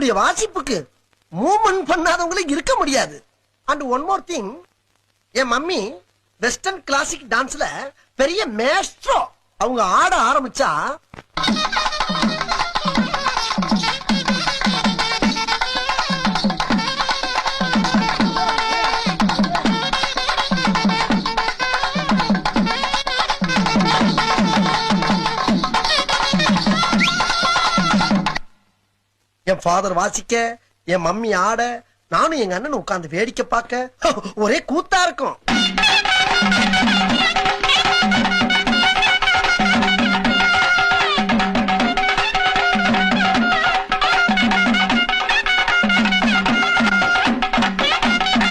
உங்களுடைய வாசிப்புக்கு மூவ்மெண்ட் பண்ணாதவங்களே இருக்க முடியாது. அண்ட் ஒன் மோர் திங், என் மம்மி வெஸ்டர்ன் கிளாசிக் டான்ஸ்ல பெரிய மேஸ்ட்ரோ. அவங்க ஆட ஆரம்பிச்சா என் ஃபாதர் வாசிக்க, என் மம்மி ஆட, நானும் எங்க அண்ணன் உட்கார்ந்து வேடிக்கை பார்க்க ஒரே கூத்தா இருக்கும்.